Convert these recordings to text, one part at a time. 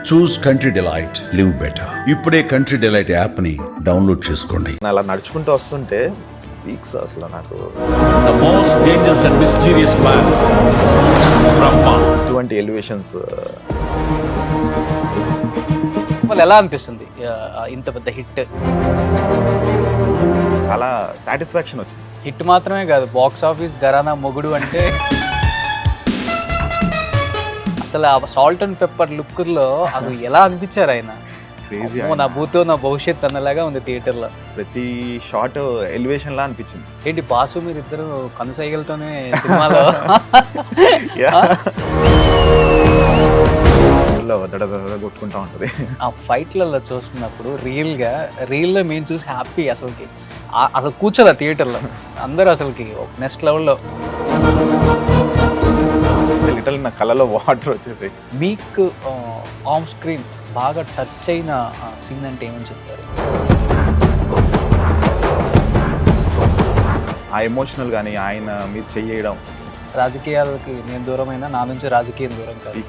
చూస్ country delight, live better. ఇప్పుడే country delight app ని download చేసుకోండి. అలా నడుచుకుంటూ వస్తుంటే పీక్స్ అసలు నాకు The most dangerous and mysterious man, Brahma. ఇటువంటి ఎలివేషన్స్ వాళ్ళు ఎలా అనిపిస్తుంది ఇంత పెద్ద హిట్? చాలా సాటిస్ఫాక్షన్ వచ్చింది. హిట్ మాత్రమే కాదు, బాక్స్ ఆఫీస్ ఘరానా మొగుడు అంటే అసలు ఆ సాల్ట్ అండ్ పెప్పర్ లుక్ లో అది ఎలా అనిపించారు ఆయన? క్రేజీ. నా భూతో నా భవిష్యత్ అన్నలాగా ఉంది థియేటర్ లో. ప్రతి షాట్ ఎలివేషన్ లా అనిపించింది. ఏంటి బాసు మీరిద్దరు కనుసైగలతోనే సినిమాలో కొట్టుకుంటా ఉంటది. ఆ ఫైట్లలో చూస్తున్నప్పుడు రియల్లో మేము చూసి హ్యాపీ అసలు కూర్చోలే థియేటర్లో అందరూ అసలుకి నెక్స్ట్ లెవెల్లో. లిటరల్ నా కళ్ళలో వాటర్ వచ్చేసి. మీకు ఆన్ స్క్రీన్ బాగా టచ్ అయిన సీన్ అంటే ఏమని చెప్తారు? ఆ ఎమోషనల్ కానీ ఆయన మీరు చెయ్యడం. రాజకీయాలకి నేను దూరమైన నా నుంచి రాజకీయం దూరం కాదు.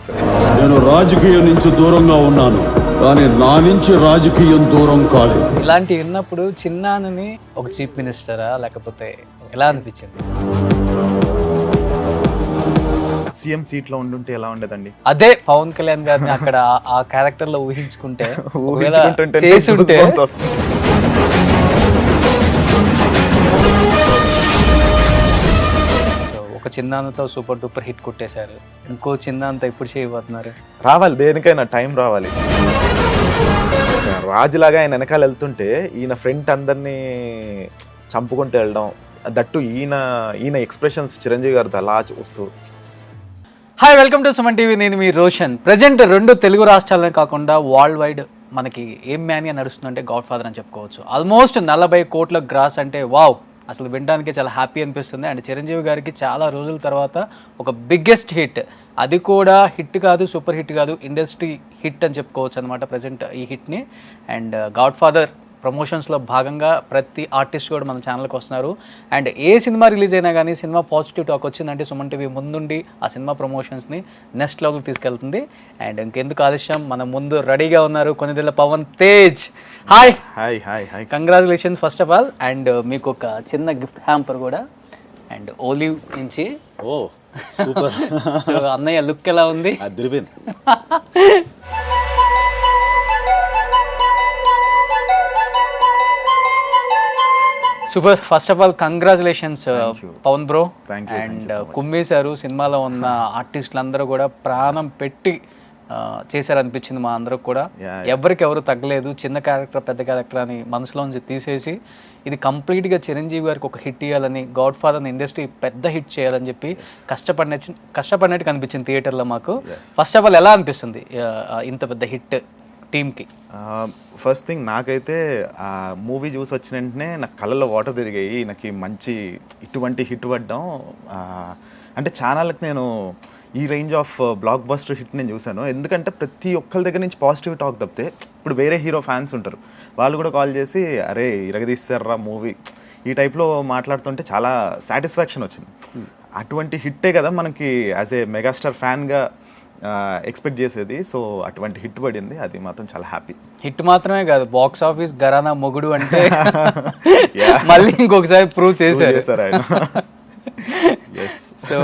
నేను రాజకీయం నుంచి దూరంగా ఉన్నాను, కానీ నా నుంచి రాజకీయం దూరం కాలేదు. ఇలాంటివి విన్నప్పుడు చిన్నానని ఒక చీఫ్ మినిస్టరా లేకపోతే ఎలా అనిపించింది? సీఎం సీట్ లో ఉండుంటే ఎలా ఉండేదండి? అదే పవన్ కళ్యాణ్ గారిని అక్కడ ఆ క్యారెక్టర్ లో ఊహించుకుంటే ఊహించుకుంటుంటే చేసుంటే goosebumps వస్తుంది. ఒక చిన్నాన్నతో సూపర్ డూపర్ హిట్ కొట్టేశారు, ఇంకో చిన్నాన్నతో ఎప్పుడు చేయబోతున్నారు? రావాలి, దేనికైనా టైం రావాలి. రాజులాగా ఆయన వెనకాల వెళ్తుంటే ఈయన ఫ్రంట్ అందరినీ చంపుకుంటూ వెళ్ళడం, దట్టు ఈయన ఎక్స్ప్రెషన్స్ చిరంజీవి గారితో అలా చూస్తూ. Hi, welcome to Suman TV. నేను మీ రోషన్. ప్రజెంట్ 2 తెలుగు రాష్ట్రాలనే కాకుండా వరల్డ్ వైడ్ మనకి ఏం మ్యానియా నడుస్తుందంటే గాడ్ ఫాదర్ అని చెప్పుకోవచ్చు. ఆల్మోస్ట్ 40 కోట్ల గ్రాస్ అంటే వావ్, అసలు వినడానికి చాలా హ్యాపీ అనిపిస్తుంది. అండ్ చిరంజీవి గారికి చాలా రోజుల తర్వాత ఒక బిగ్గెస్ట్ హిట్, అది కూడా హిట్ కాదు, సూపర్ హిట్ కాదు, ఇండస్ట్రీ హిట్ అని చెప్పుకోవచ్చు అనమాట ప్రజెంట్ ఈ హిట్ని. అండ్ గాడ్ ఫాదర్ ప్రమోషన్స్లో భాగంగా ప్రతి ఆర్టిస్ట్ కూడా మన ఛానల్కి వస్తున్నారు. అండ్ ఏ సినిమా రిలీజ్ అయినా కానీ సినిమా పాజిటివ్ టాక్ వచ్చిందంటే సుమన్ టీవీ ముందుండి ఆ సినిమా ప్రమోషన్స్ని నెక్స్ట్ లెవెల్కి తీసుకెళ్తుంది. అండ్ ఇంకెందుకు ఆలస్యం, మన ముందు రెడీగా ఉన్నారు కొన్నిదేళ్ల Pavan Tej. Hi hi hi hi, congratulations first of all. And మీకు ఒక చిన్న గిఫ్ట్ హ్యాంపర్ కూడా, అండ్ ఓలివ్ నుంచి. ఓ సూపర్. సో అన్నయ్య లుక్ ఎలా ఉంది? అదిరిపోయింది. Super. First of all congratulations Pavan bro. Thank you. And కుమ్మేశారు. సినిమాలో ఉన్న ఆర్టిస్టులు అందరూ కూడా ప్రాణం పెట్టి చేశారనిపించింది మా అందరూ కూడా. ఎవరికెవరు తగ్గలేదు, చిన్న క్యారెక్టర్ పెద్ద క్యారెక్టర్ అని మనసులోంచి తీసేసి ఇది కంప్లీట్గా చిరంజీవి గారికి ఒక హిట్ ఇవ్వాలని, గాడ్ ఫాదర్ ఇండస్ట్రీ పెద్ద హిట్ చేయాలని చెప్పి కష్టపడినట్టు కనిపించింది థియేటర్లో మాకు. ఫస్ట్ ఆఫ్ ఆల్ ఎలా అనిపిస్తుంది ఇంత పెద్ద హిట్ టీమ్కి? ఫస్ట్ థింగ్, నాకైతే ఆ మూవీ చూసి వచ్చిన వెంటనే నాకు కళ్ళలో వాటర్ తిరిగాయి. నాకు మంచి ఇటువంటి హిట్ పడ్డం అంటే ఛానల్కి నేను ఈ range of block buster hit నేను చూశాను. ఎందుకంటే ప్రతి ఒక్కరి దగ్గర నుంచి పాజిటివ్ టాక్ తప్పితే ఇప్పుడు వేరే హీరో ఫ్యాన్స్ ఉంటారు, వాళ్ళు కూడా కాల్ చేసి అరే ఇరగదీస్తారా మూవీ ఈ టైప్లో మాట్లాడుతుంటే చాలా సాటిస్ఫాక్షన్ వచ్చింది. అటువంటి హిట్టే కదా మనకి యాజ్ ఏ మెగాస్టార్ ఫ్యాన్గా ఎక్స్పెక్ట్ చేసేది. సో అటువంటి హిట్ పడింది, అది మాత్రం చాలా హ్యాపీ. హిట్ మాత్రమే కాదు, బాక్స్ ఆఫీస్ ఘరానా మొగుడు అంటే మళ్ళీ ఇంకొకసారి ప్రూవ్ చేశారు ఆయన. సో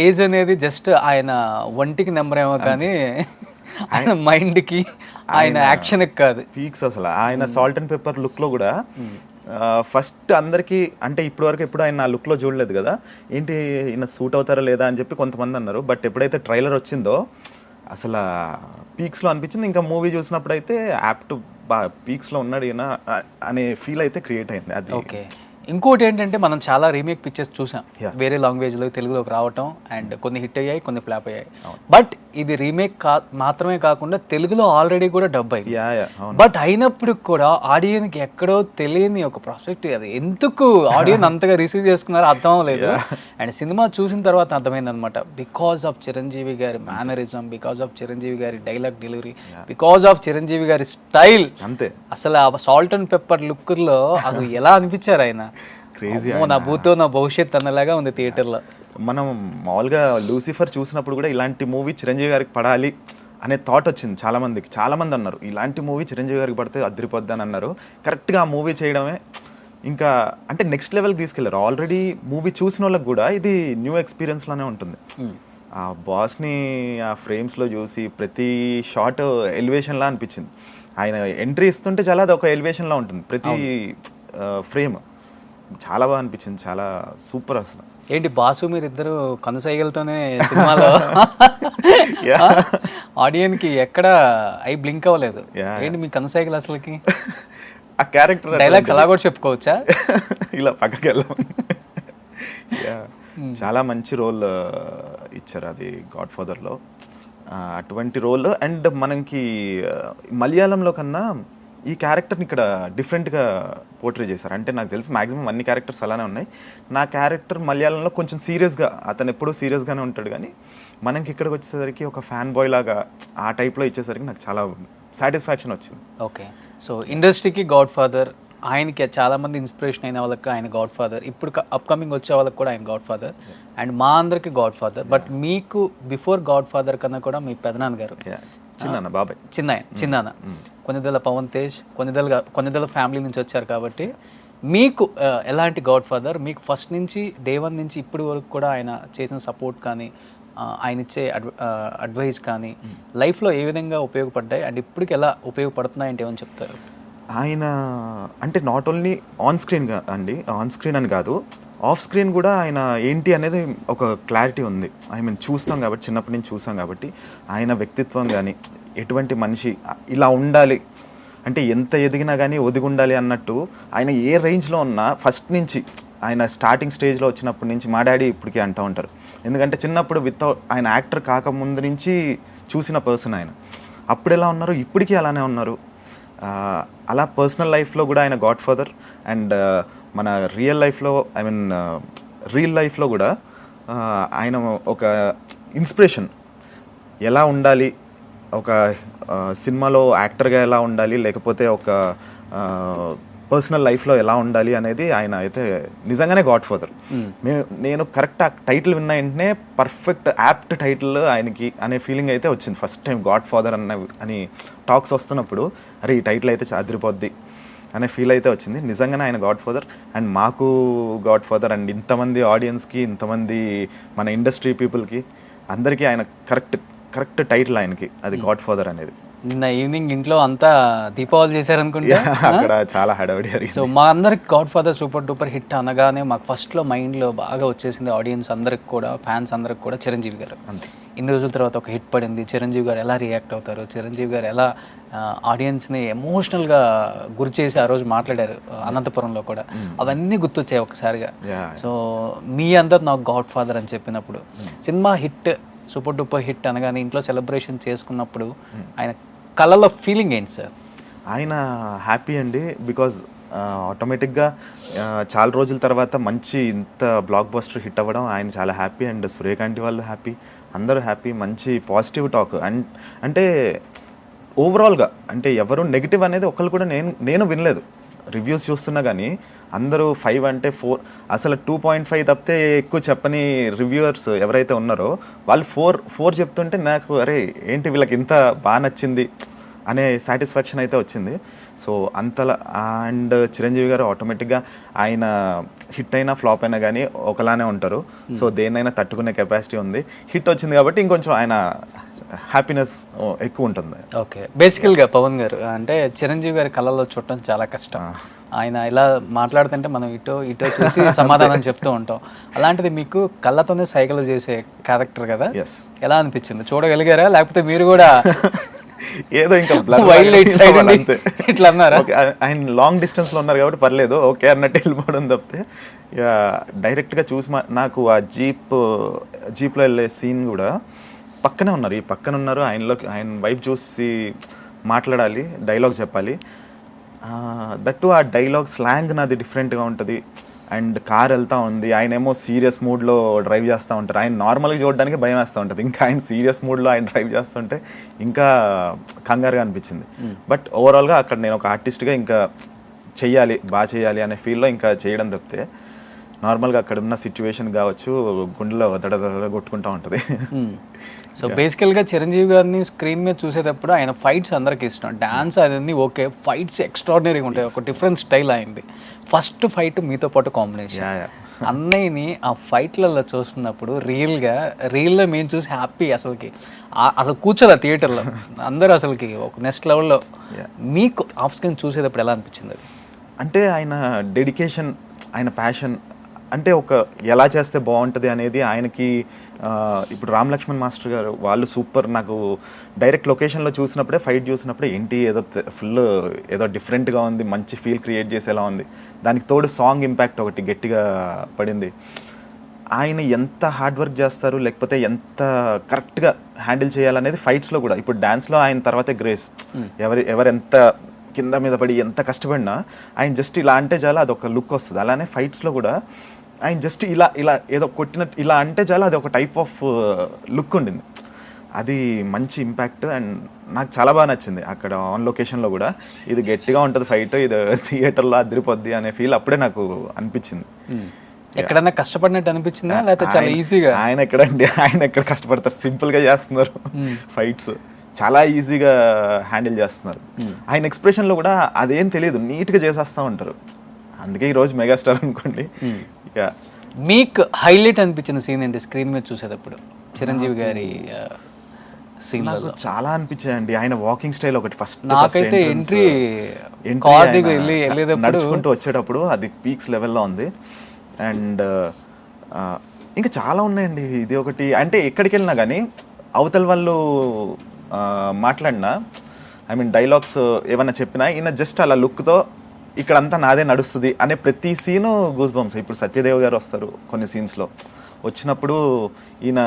ఏజ్ అనేది జస్ట్ ఆయన ఒంటికి నెంబర్ ఏమో కానీ ఆయన మైండ్కి, ఆయన యాక్షన్కి కాదు. పీక్స్ అసలు ఆయన సాల్ట్ అండ్ పెప్పర్ లుక్లో కూడా ఫస్ట్ అందరికీ అంటే ఇప్పటి వరకు ఎప్పుడు ఆయన ఆ లుక్లో చూడలేదు కదా, ఏంటి ఈయన సూట్ అవుతారా లేదా అని చెప్పి కొంతమంది అన్నారు. బట్ ఎప్పుడైతే ట్రైలర్ వచ్చిందో అసలు పీక్స్లో అనిపించింది. ఇంకా మూవీ చూసినప్పుడు అయితే యాప్ట్ పీక్స్లో ఉన్నాడు ఈయన అనే ఫీల్ అయితే క్రియేట్ అయింది. అది ఓకే. ఇంకోటి ఏంటంటే మనం చాలా రీమేక్ పిక్చర్స్ చూసాం, వేరే లాంగ్వేజ్లో తెలుగులోకి రావటం, అండ్ కొన్ని హిట్ అయ్యాయి, కొన్ని ఫ్లాప్ అయ్యాయి. బట్ ఇది రీమేక్ మాత్రమే కాకుండా తెలుగులో ఆల్రెడీ కూడా డబ్ అయ్యింది. బట్ అయినప్పుడు కూడా ఆడియన్కి ఎక్కడో తెలియని ఒక ప్రాస్పెక్టివ్, అది ఎందుకు ఆడియన్ అంతగా రిసీవ్ చేసుకున్నారో అర్థం అవ్వలేదు. అండ్ సినిమా చూసిన తర్వాత అర్థమైంది అనమాట, బికాస్ ఆఫ్ చిరంజీవి గారి మేనరిజం, బికాస్ ఆఫ్ చిరంజీవి గారి dialogue delivery, because of Chiranjeevi గారి స్టైల్. అంతే, అసలు ఆ సాల్ట్ అండ్ పెప్పర్ లుక్లో అది ఎలా అనిపించారు ఆయన? క్రేజీ. నా భూతో నా భవిష్యత్ అన్నలాగా ఉంది థియేటర్లో. మనం మామూలుగా లూసిఫర్ చూసినప్పుడు కూడా ఇలాంటి మూవీ చిరంజీవి గారికి పడాలి అనే థాట్ వచ్చింది చాలామందికి. చాలామంది అన్నారు ఇలాంటి మూవీ చిరంజీవి గారికి పడితే అదిరిపోద్ది అని అన్నారు. కరెక్ట్గా ఆ మూవీ చేయడమే ఇంకా అంటే నెక్స్ట్ లెవెల్కి తీసుకెళ్లారు. ఆల్రెడీ మూవీ చూసిన వాళ్ళకి కూడా ఇది న్యూ ఎక్స్పీరియన్స్ లానే ఉంటుంది. ఆ బాస్ని ఆ ఫ్రేమ్స్లో చూసి ప్రతి షాట్ ఎలివేషన్లా అనిపించింది. ఆయన ఎంట్రీ ఇస్తుంటే చాలా అది ఒక ఎలివేషన్లా ఉంటుంది ప్రతి ఫ్రేమ్. చాలా బాగా అనిపించింది, చాలా సూపర్ అసలు. ఏంటి బాసు మీరిద్దరు కనుసైగలతోనే సినిమాలో ఆడియన్కి ఎక్కడ ఐ బ్లింక్ అవ్వలేదు. ఏంటి మీ కనుసైగలు అసలుకి? ఆ క్యారెక్టర్ డైలాగ్స్ అలా కూడా చెప్పుకోవచ్చా? ఇలా పక్కకి వెళ్ళాం. చాలా మంచి రోల్ ఇచ్చారు అది గాడ్ ఫాదర్లో. అటువంటి రోల్ అండ్ మనకి మలయాళంలో కన్నా ఈ క్యారెక్టర్ని ఇక్కడ డిఫరెంట్గా పోర్ట్రే చేశారు. అంటే నాకు తెలిసి మ్యాక్సిమం అన్ని క్యారెక్టర్స్ అలానే ఉన్నాయి. నా క్యారెక్టర్ మలయాళంలో కొంచెం సీరియస్గా, అతను ఎప్పుడూ సీరియస్గానే ఉంటాడు, కానీ మనకి ఇక్కడికి వచ్చేసరికి ఒక ఫ్యాన్ బాయ్ లాగా ఆ టైప్లో ఇచ్చేసరికి నాకు చాలా సాటిస్ఫాక్షన్ వచ్చింది. ఓకే, సో ఇండస్ట్రీకి గాడ్ ఫాదర్, ఆయనకి చాలామంది ఇన్స్పిరేషన్ అయిన వాళ్ళకి ఆయన గాడ్ ఫాదర్, ఇప్పుడు అప్కమింగ్ వచ్చే వాళ్ళకి కూడా ఆయన గాడ్ ఫాదర్, అండ్ మా అందరికి గాడ్ ఫాదర్. బట్ మీకు బిఫోర్ గాడ్ ఫాదర్ కన్నా కూడా మీ పెదనాన్న గారు, చిన్నాన్న బాబాయ్, చిన్నాన్న కొన్నిదల పవన్ తేజ్, కొన్నిదల ఫ్యామిలీ నుంచి వచ్చారు కాబట్టి మీకు ఎలాంటి గాడ్ ఫాదర్? మీకు ఫస్ట్ నుంచి డే 1 నుంచి ఇప్పటి వరకు కూడా ఆయన చేసిన సపోర్ట్ కానీ ఆయన ఇచ్చే అడ్వైస్ కానీ లైఫ్లో ఏ విధంగా ఉపయోగపడ్డాయి అండ్ ఇప్పటికి ఎలా ఉపయోగపడుతున్నాయి అంటే ఏమని చెప్తారు? ఆయన అంటే నాట్ ఓన్లీ ఆన్ స్క్రీన్ అండి, ఆన్ స్క్రీన్ అని కాదు, ఆఫ్ స్క్రీన్ కూడా ఆయన ఏంటి అనేది ఒక క్లారిటీ ఉంది. ఐ మీన్ చూస్తాం కాబట్టి, చిన్నప్పటి నుంచి చూస్తాం కాబట్టి ఆయన వ్యక్తిత్వం కానీ ఎటువంటి మనిషి ఇలా ఉండాలి అంటే ఎంత ఎదిగినా కానీ ఒదిగి ఉండాలి అన్నట్టు ఆయన ఏ రేంజ్లో ఉన్నా ఫస్ట్ నుంచి ఆయన స్టార్టింగ్ స్టేజ్లో వచ్చినప్పటి నుంచి మా డాడీ ఇప్పటికీ అంటూ ఉంటారు. ఎందుకంటే చిన్నప్పుడు ఆయన యాక్టర్ కాకముందు నుంచి చూసిన పర్సన్ ఆయన. అప్పుడు ఎలా ఉన్నారు ఇప్పటికీ అలానే ఉన్నారు. అలా పర్సనల్ లైఫ్లో కూడా ఆయన గాడ్ ఫాదర్ అండ్ మన రియల్ లైఫ్లో కూడా ఆయన ఒక ఇన్స్పిరేషన్. ఎలా ఉండాలి, ఒక సినిమాలో యాక్టర్గా ఎలా ఉండాలి, లేకపోతే ఒక పర్సనల్ లైఫ్లో ఎలా ఉండాలి అనేది ఆయన అయితే నిజంగానే గాడ్ ఫాదర్. నేను కరెక్ట్ ఆ టైటిల్ విన్న వెంటనే పర్ఫెక్ట్ యాప్ట్ టైటిల్ ఆయనకి అనే ఫీలింగ్ అయితే వచ్చింది. ఫస్ట్ టైం గాడ్ ఫాదర్ అని టాక్స్ వస్తున్నప్పుడు అరే ఈ టైటిల్ అయితే అదిరిపోద్ది అనే ఫీల్ అయితే వచ్చింది. నిజంగానే ఆయన గాడ్ ఫాదర్ అండ్ మాకు గాడ్ ఫాదర్ అండ్ ఇంతమంది ఆడియన్స్కి, ఇంతమంది మన ఇండస్ట్రీ పీపుల్కి అందరికీ ఆయన కరెక్ట్ టైటిల్ ఆయనకి, అది గాడ్ ఫాదర్ అనేది. నిన్న ఈవినింగ్ ఇంట్లో అంతా దీపావళి చేశారనుకుంటా, అక్కడ చాలా హడావిడి జరిగింది. సో మా అందరికి God father super duper hit అనగానే మాకు ఫస్ట్లో మైండ్లో బాగా వచ్చేసింది ఆడియన్స్ అందరికి కూడా, ఫ్యాన్స్ అందరికి కూడా చిరంజీవి గారు. ఇన్ని రోజుల తర్వాత ఒక హిట్ పడింది, చిరంజీవి గారు ఎలా రియాక్ట్ అవుతారు, చిరంజీవి గారు ఎలా ఆడియన్స్ని ఎమోషనల్గా గురి చేసి ఆ రోజు మాట్లాడారు అనంతపురంలో కూడా, అవన్నీ గుర్తొచ్చాయి ఒకసారిగా. సో మీ అందరు నాకు గాడ్ ఫాదర్ అని చెప్పినప్పుడు, cinema hit super duper hit అనగానే ఇంట్లో సెలబ్రేషన్ చేసుకున్నప్పుడు ఆయన కళ్ళలో ఫీలింగ్ ఏంటి సార్? ఆయన హ్యాపీ అండి, బికాజ్ ఆటోమేటిక్గా చాలా రోజుల తర్వాత మంచి ఇంత బ్లాక్ బస్టర్ హిట్ అవ్వడం ఆయన చాలా హ్యాపీ అండ్ సూర్యకాంతి వాళ్ళు హ్యాపీ, అందరూ హ్యాపీ, మంచి పాజిటివ్ టాక్. అండ్ అంటే ఓవరాల్గా అంటే ఎవరు నెగిటివ్ అనేది ఒకళ్ళు కూడా నేను వినలేదు. రివ్యూస్ చూస్తున్నా కానీ అందరూ 5 అంటే 4, అసలు 2.5 తప్పితే ఎక్కువ చెప్పని రివ్యూవర్స్ ఎవరైతే ఉన్నారో వాళ్ళు 4 చెప్తుంటే నాకు అరే ఏంటి వీళ్ళకి ఇంత బాగా నచ్చింది అనే సాటిస్ఫాక్షన్ అయితే వచ్చింది. సో అంతలా అండ్ చిరంజీవి గారు ఆటోమేటిక్గా ఆయన హిట్ అయినా ఫ్లాప్ అయినా కానీ ఒకలానే ఉంటారు. సో దేన్నైనా తట్టుకునే కెపాసిటీ ఉంది. హిట్ వచ్చింది కాబట్టి ఇంకొంచెం ఆయన హ్యాపీనెస్ ఎక్కువ ఉంటుంది. ఓకే, బేసికల్గా పవన్ గారు అంటే చిరంజీవి గారి కళలో చూడటం చాలా కష్టం. ఆయన ఇలా మాట్లాడుతుంటే మనం ఇటో చూసి సమాధానం చెప్తూ ఉంటాం. అలాంటిది మీకు కళ్ళతోనే సైకిల్ చేసే క్యారెక్టర్ కదా, ఎలా అనిపించింది? చూడగలిగారా లేకపోతే మీరు కూడా ఏదో ఇంకా ఇట్లా అన్నారా? ఆయన లాంగ్ డిస్టెన్స్ లో ఉన్నారు కాబట్టి పర్లేదు ఓకే అన్నట్టు వెళ్ళిపోవడం తప్పితే డైరెక్ట్గా చూసి నాకు ఆ జీప్లో వెళ్ళే సీన్ కూడా పక్కనే ఉన్నారు, ఈ పక్కన ఉన్నారు, ఆయన వైపు చూసి మాట్లాడాలి, డైలాగ్ చెప్పాలి. దట్టు ఆ డైలాగ్ స్లాంగ్ నాది డిఫరెంట్గా ఉంటుంది. అండ్ కార్ వెళ్తూ ఉంది, ఆయన ఏమో సీరియస్ మూడ్లో డ్రైవ్ చేస్తూ ఉంటారు. ఆయన నార్మల్గా చూడడానికి భయం వేస్తూ ఉంటుంది, ఇంకా ఆయన సీరియస్ మూడ్లో ఆయన డ్రైవ్ చేస్తుంటే ఇంకా కంగారుగా అనిపించింది. బట్ ఓవరాల్గా అక్కడ నేను ఒక ఆర్టిస్ట్గా ఇంకా బాగా చేయాలి అనే ఫీల్లో ఇంకా చేయడం తప్పితే నార్మల్గా అక్కడ ఉన్న సిచ్యువేషన్ కావచ్చు గుండెలో దడ కొట్టుకుంటూ ఉంటుంది. సో బేసికల్గా చిరంజీవి గారిని స్క్రీన్ మీద చూసేటప్పుడు ఆయన ఫైట్స్ అందరికి ఇష్టం, డాన్స్ అదన్నీ ఓకే, ఫైట్స్ ఎక్స్ట్రాడినరీగా ఉంటాయి, ఒక డిఫరెంట్ స్టైల్ అయింది. ఫస్ట్ ఫైట్ మీతో పాటు కాంబినేషన్, అన్నయ్యని ఆ ఫైట్లలో చూస్తున్నప్పుడు రియల్లో మేము చూసి హ్యాపీ, అసలు కూర్చోలే థియేటర్లో అందరూ అసలుకి ఒక నెక్స్ట్ లెవెల్లో. మీకు ఆఫ్ స్క్రీన్ చూసేటప్పుడు ఎలా అనిపించింది అది? అంటే ఆయన డెడికేషన్, ఆయన ప్యాషన్, అంటే ఒక ఎలా చేస్తే బాగుంటుంది అనేది ఆయనకి. ఇప్పుడు రామ్ లక్ష్మణ్ మాస్టర్ గారు వాళ్ళు సూపర్. నాకు డైరెక్ట్ లొకేషన్లో చూసినప్పుడే, ఫైట్ చూసినప్పుడే ఏంటి ఏదో ఫుల్ ఏదో డిఫరెంట్గా ఉంది, మంచి ఫీల్ క్రియేట్ చేసేలా ఉంది. దానికి తోడు సాంగ్ ఇంపాక్ట్ ఒకటి గట్టిగా పడింది. ఆయన ఎంత హార్డ్ వర్క్ చేస్తారు, లేకపోతే ఎంత కరెక్ట్గా హ్యాండిల్ చేయాలనేది ఫైట్స్లో కూడా. ఇప్పుడు డ్యాన్స్లో ఆయన తర్వాతే గ్రేస్. ఎవరెంత కింద మీద పడి ఎంత కష్టపడినా ఆయన జస్ట్ ఇలా అంటే చాలా అదొక లుక్ వస్తుంది. అలానే ఫైట్స్లో కూడా ఆయన జస్ట్ ఇలా ఏదో కొట్టినట్టు ఇలా అంటే చాలా అది ఒక టైప్ ఆఫ్ లుక్ ఉండింది. అది మంచి ఇంపాక్ట్ అండ్ నాకు చాలా బాగా నచ్చింది. అక్కడ ఆన్ లొకేషన్లో కూడా ఇది గట్టిగా ఉంటుంది ఫైట్, ఇది థియేటర్లో అదిరిపోద్ది అనే ఫీల్ అప్పుడే నాకు అనిపించింది. ఎక్కడన్నా కష్టపడినట్టు అనిపించిందా లేకపోతే చాలా ఈజీగా? ఆయన ఎక్కడ కష్టపడతారు, సింపుల్గా చేస్తున్నారు ఫైట్స్, చాలా ఈజీగా హ్యాండిల్ చేస్తున్నారు. ఆయన ఎక్స్ప్రెషన్లో కూడా అదేం తెలియదు, నీట్గా చేసేస్తూ ఉంటారు. అందుకే ఈరోజు మెగాస్టార్ అనుకోండి. ఇక మీకు హైలైట్ అనిపించిన సీన్ ఏంటి స్క్రీన్ మీద చూసేటప్పుడు చిరంజీవి గారి సీన్? నాకు చాలా అనిపించాయండి. ఆయన వాకింగ్ స్టైల్ ఒకటి, ఫస్ట్ నాకైతే ఎంట్రీ నడుచుకుంటూ వచ్చేటప్పుడు అది పీక్స్ లెవెల్లో ఉంది. అండ్ ఇంకా చాలా ఉన్నాయండి. ఇది ఒకటి, అంటే ఎక్కడికి వెళ్ళినా కానీ అవతల వాళ్ళు మాట్లాడినా, ఐ మీన్ డైలాగ్స్ ఏమన్నా చెప్పినా ఈయన జస్ట్ అలా లుక్తో ఇక్కడంతా నాదే నడుస్తుంది అనే ప్రతి సీను గూస్ బంప్స్. ఇప్పుడు సత్యదేవ్ గారు వస్తారు కొన్ని సీన్స్లో, వచ్చినప్పుడు ఈయన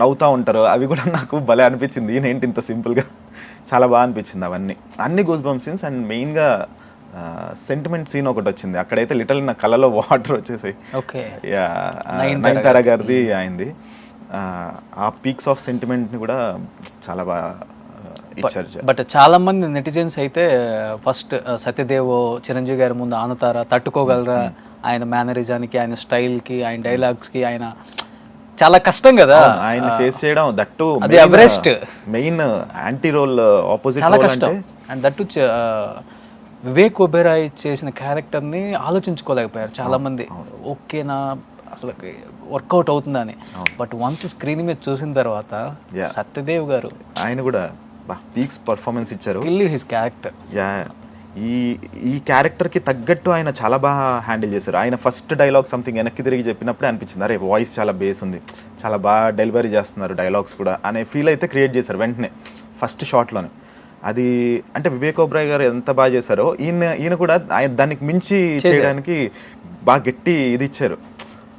నవ్వుతూ ఉంటారు, అవి కూడా నాకు భలే అనిపించింది. ఈయన ఏంటి ఇంత సింపుల్గా, చాలా బాగా అనిపించింది అవన్నీ, అన్ని గూస్ బంప్ సీన్స్. అండ్ మెయిన్గా సెంటిమెంట్ సీన్ ఒకటి వచ్చింది, అక్కడైతే లిటరల్ నా కళ్ళలో వాటర్ వచ్చేసాయి. నయనతార గారిది అయింది. ఆ పీక్స్ ఆఫ్ సెంటిమెంట్ని కూడా చాలా బాగా ఇచ్చారు. బట్ చాలా మంది నెటిజన్స్ అయితే ఫస్ట్ సత్యదేవ్ చిరంజీవి గారి ముందు ఆనతారా, తట్టుకోగలరా, ఆయన మేనరిజానికి, ఆయన స్టైల్కి, ఆయన డైలాగ్స్కి, ఆయన చాలా కష్టం కదా ఆయన ఫేస్ చేయడం. దట్టు అది Everest main anti role opposite చాలా కష్టం. అండ్ దట్టు వివేక్ ఒబెరాయ్ చేసిన క్యారెక్టర్ని ఆలోచించుకోలేకపోయారు చాలా మంది. ఓకేనా అసలు వర్కౌట్ అవుతుందని. బట్ వన్స్ స్క్రీన్ మీద చూసిన తర్వాత సత్యదేవ్ గారు ఆయన కూడా పీక్స్ పర్ఫార్మెన్స్ ఇచ్చారు. హిస్ క్యారెక్టర్, ఈ క్యారెక్టర్కి తగ్గట్టు ఆయన చాలా బాగా హ్యాండిల్ చేశారు. ఆయన ఫస్ట్ డైలాగ్ సంథింగ్ వెనక్కి తిరిగి చెప్పినప్పుడే అనిపించింది, అరే వాయిస్ చాలా బేస్ ఉంది, చాలా బాగా డెలివరీ చేస్తున్నారు డైలాగ్స్ కూడా అనే ఫీల్ అయితే క్రియేట్ చేశారు వెంటనే ఫస్ట్ షాట్లోనే. అది అంటే వివేక్ ఒబెరాయ్ గారు ఎంత బాగా చేశారో ఈయన కూడా ఆయన దానికి మించి చేయడానికి బాగా గట్టి ఇది ఇచ్చారు.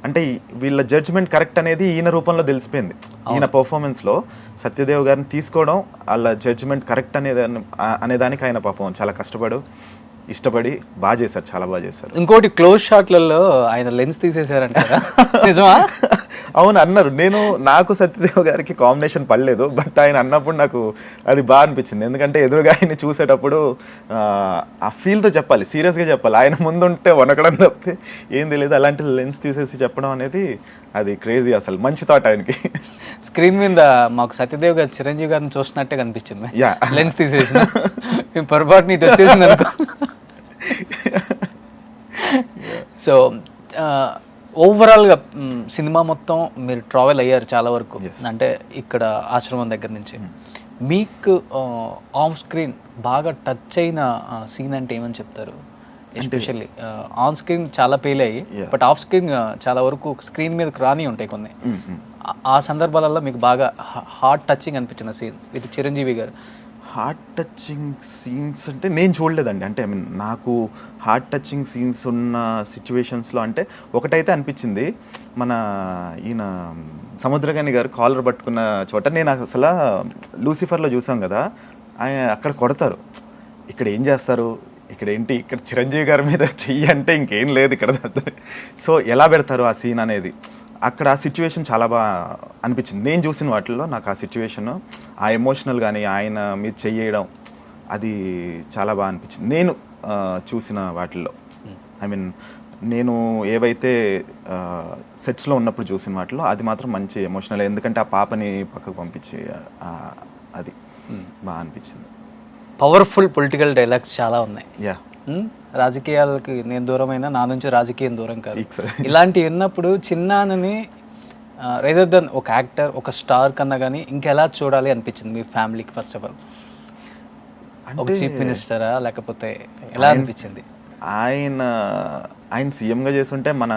అంటే వీళ్ళ జడ్జ్మెంట్ కరెక్ట్ అనేది ఈయన రూపంలో తెలిసిపోయింది. ఈయన పర్ఫార్మెన్స్లో సత్యదేవ్ గారిని తీసుకోవడం, వాళ్ళ జడ్జ్మెంట్ కరెక్ట్ అనేదానికి ఆయన పాపం చాలా కష్టపడు, ఇష్టపడి బాగా చేశారు, చాలా బాగా చేశారు. ఇంకోటి క్లోజ్ షాట్లలో ఆయన లెన్స్ తీసేశారంట, నిజమా? అవును అన్నారు. నాకు సత్యదేవ్ గారికి కాంబినేషన్ పడలేదు, బట్ ఆయన అన్నప్పుడు నాకు అది బాగా అనిపించింది. ఎందుకంటే ఎదురుగా ఆయన చూసేటప్పుడు ఆ ఫీల్తో చెప్పాలి, సీరియస్గా చెప్పాలి. ఆయన ముందుంటే వనకడం తప్పితే ఏం తెలియదు, అలాంటి లెన్స్ తీసేసి చెప్పడం అనేది అది క్రేజీ, అసలు మంచి థాట్ ఆయనకి. స్క్రీన్ మీద మాకు సత్యదేవ్ గారు చిరంజీవి గారిని చూసినట్టే కనిపించింది, లెన్స్ తీసేసిన పొరపాటు నీటి వచ్చేసింది అనుకో. సో ఓవరాల్గా సినిమా మొత్తం మీరు ట్రావెల్ అయ్యారు చాలా వరకు, అంటే ఇక్కడ ఆశ్రమం దగ్గర నుంచి. మీకు ఆఫ్ స్క్రీన్ బాగా టచ్ అయిన సీన్ అంటే ఏమని చెప్తారు? ఎస్పెషల్లీ ఆన్ స్క్రీన్ చాలా పేలాయి, బట్ ఆఫ్ స్క్రీన్ చాలా వరకు స్క్రీన్ మీదకి రాని ఉంటాయి కొన్ని. ఆ సందర్భాలలో మీకు బాగా హార్ట్ టచింగ్ అనిపించిన సీన్ ఇది చిరంజీవి గారు? హార్ట్ టచింగ్ సీన్స్ అంటే నేను చూడలేదండి. అంటే ఐ మీన్ నాకు హార్ట్ టచింగ్ సీన్స్ ఉన్న సిచ్యువేషన్స్లో అంటే ఒకటైతే అనిపించింది, మన ఈయన సముద్రగని గారు కాలర్ పట్టుకున్న చోట, నేను అసలు లూసిఫర్లో చూసాం కదా, ఆయన అక్కడ కొడతారు, ఇక్కడ ఏం చేస్తారు, ఇక్కడ ఏంటి, ఇక్కడ చిరంజీవి గారి మీద చెయ్యి అంటే ఇంకేం లేదు ఇక్కడ. సో ఎలా పెడతారు ఆ సీన్ అనేది, అక్కడ ఆ సిచ్యువేషన్ చాలా బాగా అనిపించింది. నేను చూసిన వాటిల్లో నాకు ఆ సిచ్యువేషన్, ఆ ఎమోషనల్ కానీ ఆయన మీద చెయ్యడం అది చాలా బాగా అనిపించింది నేను చూసిన వాటిల్లో. ఐ మీన్ నేను ఏవైతే సెట్స్లో ఉన్నప్పుడు చూసిన వాటిలో అది మాత్రం మంచి ఎమోషనల్, ఎందుకంటే ఆ పాపని పక్కకు పంపించి అది బాగా అనిపించింది. పవర్ఫుల్ పొలిటికల్ డైలాగ్స్ చాలా ఉన్నాయి. యా, రాజకీయాలకి నేను దూరమైనా నా నుంచి రాజకీయం దూరం కాదు, Exactly. ఇలాంటివి విన్నప్పుడు చిన్నానని రేదర్ దెన్ ఒక యాక్టర్ ఒక స్టార్ కన్నా కానీ ఇంకెలా చూడాలి అనిపించింది మీ ఫ్యామిలీకి? ఫస్ట్ ఆఫ్ ఆల్ ఒక చీఫ్ మినిస్టరా లేకపోతే ఎలా అనిపించింది? ఆయన సీఎంగా చేస్తుంటే మన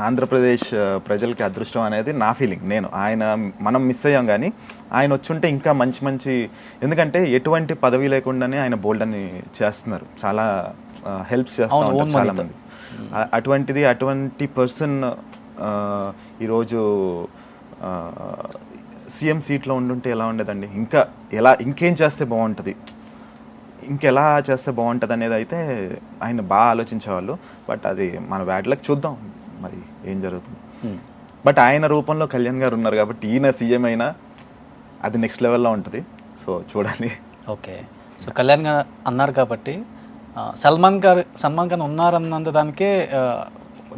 ఆంధ్రప్రదేశ్ ప్రజలకి అదృష్టం అనేది నా ఫీలింగ్. మనం మిస్ అయ్యాం, కానీ ఆయన వచ్చుంటే ఇంకా మంచి మంచి, ఎందుకంటే ఎటువంటి పదవి లేకుండానే ఆయన బోల్డ్ అని చేస్తున్నారు, చాలా హెల్ప్స్ చేస్తూ ఉంటారు చాలా మంది. అటువంటి పర్సన్ ఈరోజు సీఎం సీట్లో ఉండుంటే ఎలా ఉండేదండి, ఇంకేం చేస్తే బాగుంటుంది, ఇంకెలా చేస్తే బాగుంటుంది అనేది అయితే ఆయన బాగా ఆలోచించేవాళ్ళు. బట్ అది మన బ్యాడ్లకు చూద్దాం మరి ఏం జరుగుతుంది. బట్ ఆయన రూపంలో కళ్యాణ్ గారు ఉన్నారు కాబట్టి ఈయన సీఎం అయినా అది నెక్స్ట్ లెవెల్లో ఉంటుంది. సో చూడాలి. ఓకే, సో కళ్యాణ్ గారు అన్నారు కాబట్టి సల్మాన్ ఖాన్ ఉన్నారన్నంత దానికే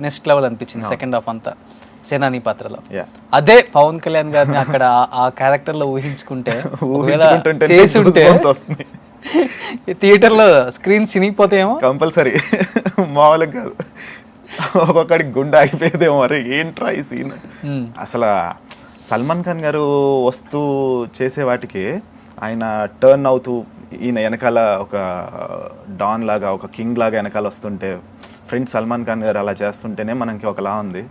నెక్స్ట్ లెవెల్ అనిపించింది సెకండ్ హాఫ్ అంతా సేనాని పాత్రలో. అదే పవన్ కళ్యాణ్ గారిని అక్కడ ఆ క్యారెక్టర్ లో ఊహించుకుంటే చేసి ఉంటే థియేటర్ లో స్క్రీన్ చినిగిపోతేమో కంపల్సరీ, మామూలుగా కాదు, ఒక్కొక్కడికి గుండె ఆగిపోయేదేమో. మరి ఏంట్రా ఈ సీన్ అసలు. సల్మాన్ ఖాన్ గారు వస్తూ చేసే వాటికి ఆయన టర్న్ అవుతూ ఈయన వెనకాల ఒక డాన్ లాగా ఒక కింగ్ లాగా వెనకాల వస్తుంటే, ఫ్రెండ్ సల్మాన్ ఖాన్ గారు అలా చేస్తుంటేనే మనకి ఒకలా ఉంది.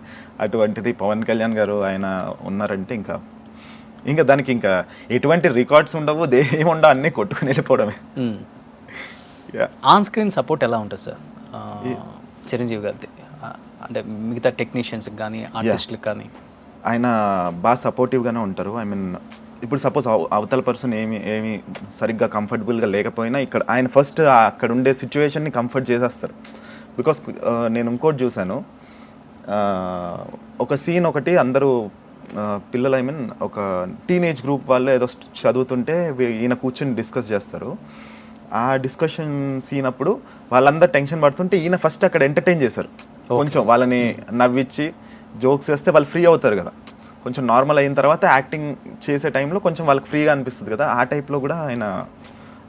అటువంటిది పవన్ కళ్యాణ్ గారు ఆయన ఉన్నారంటే ఇంకా దానికి ఇంకా ఎటువంటి రికార్డ్స్ ఉండవు, ఏముండవు, అన్నీ కొట్టుకుని వెళ్ళిపోవడమే. ఆన్ స్క్రీన్ సపోర్ట్ ఎలా ఉంటుంది సార్ చిరంజీవి గారిది? అంటే మిగతా టెక్నీషియన్స్కి కానీ ఆర్టిస్టులకు కానీ ఆయన బాగా సపోర్టివ్గానే ఉంటారు. ఐ మీన్ ఇప్పుడు సపోజ్ అవతల పర్సన్ ఏమి సరిగ్గా కంఫర్టబుల్గా లేకపోయినా ఇక్కడ ఆయన ఫస్ట్ అక్కడ ఉండే సిచ్యువేషన్ని కంఫర్ట్ చేసేస్తారు. బికాస్ నేను ఇంకోటి చూశాను, ఒక సీన్ ఒకటి అందరూ పిల్లలు ఐ మీన్ ఒక టీనేజ్ గ్రూప్ వాళ్ళు ఏదో చదువుతుంటే ఈయన కూర్చొని డిస్కస్ చేస్తారు. ఆ డిస్కషన్ సీన్ అప్పుడు వాళ్ళందరూ టెన్షన్ పడుతుంటే ఈయన ఫస్ట్ అక్కడ ఎంటర్టైన్ చేశారు, కొంచెం వాళ్ళని నవ్వించి జోక్స్ వేస్తే వాళ్ళు ఫ్రీ అవుతారు కదా. కొంచెం నార్మల్ అయిన తర్వాత యాక్టింగ్ చేసే టైంలో కొంచెం వాళ్ళకి ఫ్రీగా అనిపిస్తుంది కదా, ఆ టైప్లో కూడా ఆయన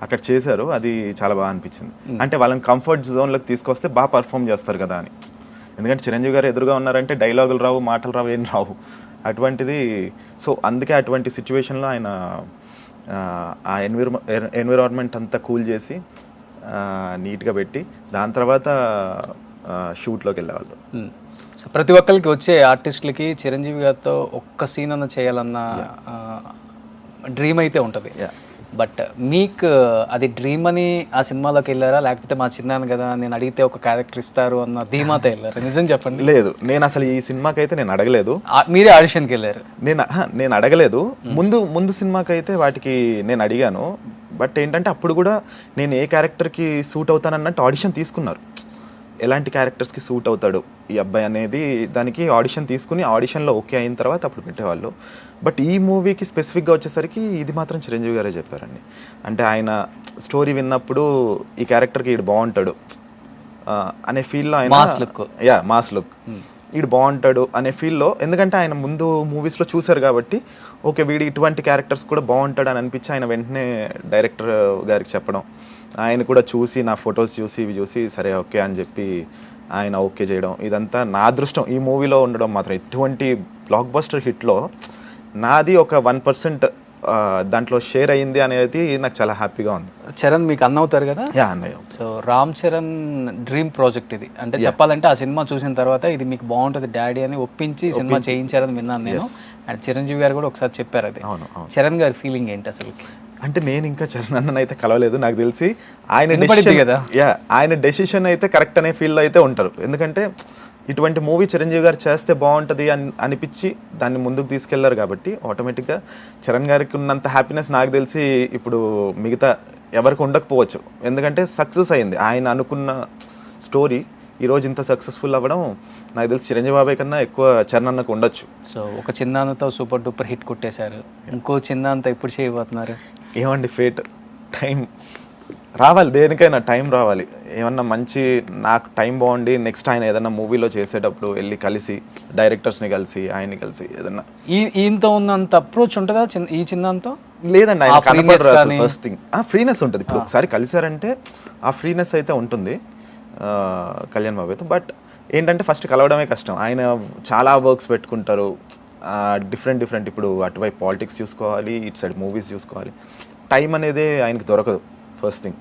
అక్కడ చేశారు. అది చాలా బాగా అనిపించింది. అంటే వాళ్ళని కంఫర్ట్ జోన్లోకి తీసుకొస్తే బాగా పర్ఫామ్ చేస్తారు కదా అని. ఎందుకంటే చిరంజీవి గారు ఎదురుగా ఉన్నారంటే డైలాగులు రావు, మాటలు రావు, ఏం రావు. అటువంటిది సో అందుకే అటువంటి సిచ్యువేషన్లో ఆయన ఆ ఎన్విరాన్మెంట్ అంతా కూల్ చేసి నీట్గా పెట్టి దాని తర్వాత షూట్లోకి వెళ్ళేవాళ్ళు. సో ప్రతి ఒక్కరికి వచ్చే ఆర్టిస్టులకి చిరంజీవి గారితో ఒక్క సీన్ అన్న చేయాలన్న డ్రీమ్ అయితే ఉంటుంది. బట్ మీకు అది డ్రీమ్ అని ఆ సినిమాలోకి వెళ్ళారా, లేకపోతే మా చిన్నాను కదా నేను అడిగితే ఒక క్యారెక్టర్ ఇస్తారు అన్న ధీమాతో వెళ్ళారా? నిజం చెప్పండి. లేదు, నేను అసలు ఈ సినిమాకి అయితే నేను అడగలేదు. మీరే ఆడిషన్కి వెళ్ళారు? నేను అడగలేదు. ముందు సినిమాకి అయితే వాటికి నేను అడిగాను. బట్ ఏంటంటే అప్పుడు కూడా నేను ఏ క్యారెక్టర్కి సూట్ అవుతానన్నట్టు ఆడిషన్ తీసుకున్నారు. ఎలాంటి క్యారెక్టర్స్కి సూట్ అవుతాడు ఈ అబ్బాయి అనేది దానికి ఆడిషన్ తీసుకుని ఆడిషన్లో ఓకే అయిన తర్వాత అప్పుడు పెట్టేవాళ్ళు. బట్ ఈ మూవీకి స్పెసిఫిక్గా వచ్చేసరికి ఇది మాత్రం చిరంజీవి గారే చెప్పారండి. అంటే ఆయన స్టోరీ విన్నప్పుడు ఈ క్యారెక్టర్కి ఈడు బాగుంటాడు అనే ఫీల్లో ఆయన మాస్ లుక్ ఈడు బాగుంటాడు అనే ఫీల్లో, ఎందుకంటే ఆయన ముందు మూవీస్లో చూశారు కాబట్టి ఓకే వీడి ఇటువంటి క్యారెక్టర్స్ కూడా బాగుంటాడు అని అనిపించి ఆయన వెంటనే డైరెక్టర్ గారికి చెప్పడం, ఆయన కూడా చూసి నా ఫొటోస్ చూసి ఇవి చూసి సరే ఓకే అని చెప్పి ఆయన ఓకే చేయడం, ఇదంతా నా అదృష్టం. ఈ మూవీలో ఉండడం మాత్రం ఇటువంటి బ్లాక్ బస్టర్ హిట్లో నాది ఒక 1% దాంట్లో షేర్ అయ్యింది అనేది నాకు చాలా హ్యాపీగా ఉంది. చరణ్ మీకు అన్న అవుతారు కదా? అన్నయ్య. So Ram Charan dream project ఇది. అంటే చెప్పాలంటే ఆ సినిమా చూసిన తర్వాత ఇది మీకు బాగుంటుంది డాడీ అని ఒప్పించి సినిమా చేయించారని విన్నాను నేను. అండ్ చిరంజీవి గారు కూడా ఒకసారి చెప్పారు అది. చరణ్ గారి ఫీలింగ్ ఏంటి అసలు? అంటే నేను ఇంకా చరణ్ అన్నను అయితే కలవలేదు, నాకు తెలిసి ఆయన డెసిషన్ అయితే కరెక్ట్ అనే ఫీల్లో అయితే ఉంటారు. ఎందుకంటే ఇటువంటి మూవీ చిరంజీవి గారు చేస్తే బాగుంటుంది అని అనిపించి దాన్ని ముందుకు తీసుకెళ్లారు కాబట్టి ఆటోమేటిక్గా చరణ్ గారికి ఉన్నంత హ్యాపీనెస్ నాకు తెలిసి ఇప్పుడు మిగతా ఎవరికి ఉండకపోవచ్చు. ఎందుకంటే సక్సెస్ అయింది ఆయన అనుకున్న స్టోరీ, ఈరోజు ఇంత సక్సెస్ఫుల్ అవ్వడం నాకు తెలిసి చిరంజీవి బాబాయ్ కన్నా ఎక్కువ చరణ్ అన్నకు ఉండొచ్చు. సో ఒక చిన్నాన్నతో సూపర్ డూపర్ హిట్ కొట్టేశారు, ఇంకో చిన్నాన్నతో ఎప్పుడు చేయబోతున్నారు? ఏమండి ఫేట్ టైం రావాలి, దేనికైనా టైం రావాలి. ఏమన్నా మంచి నాకు టైం బాగుండి నెక్స్ట్ ఆయన ఏదైనా మూవీలో చేసేటప్పుడు వెళ్ళి కలిసి డైరెక్టర్స్ని కలిసి ఆయన్ని కలిసి ఏదన్నా. ఈయనతో ఉన్నంత అప్రోచ్ ఉంటుందా ఈ చిన్నంతో? లేదండి, ఆయన ఆ freeness కనపడరు అసలు. కానీ- ఫస్ట్ థింగ్ ఫ్రీనెస్ ఉంటుంది. ఇప్పుడు ఒకసారి కలిసారంటే ఆ ఫ్రీనెస్ అయితే ఉంటుంది కళ్యాణ్ బాబు అయితే. బట్ ఏంటంటే ఫస్ట్ కలవడమే కష్టం. ఆయన చాలా వర్క్స్ పెట్టుకుంటారు, డిఫరెంట్. ఇప్పుడు అటువైపు పాలిటిక్స్ చూసుకోవాలి, ఇటు సైడ్ మూవీస్ చూసుకోవాలి, టైం అనేది ఆయనకి దొరకదు ఫస్ట్ థింగ్.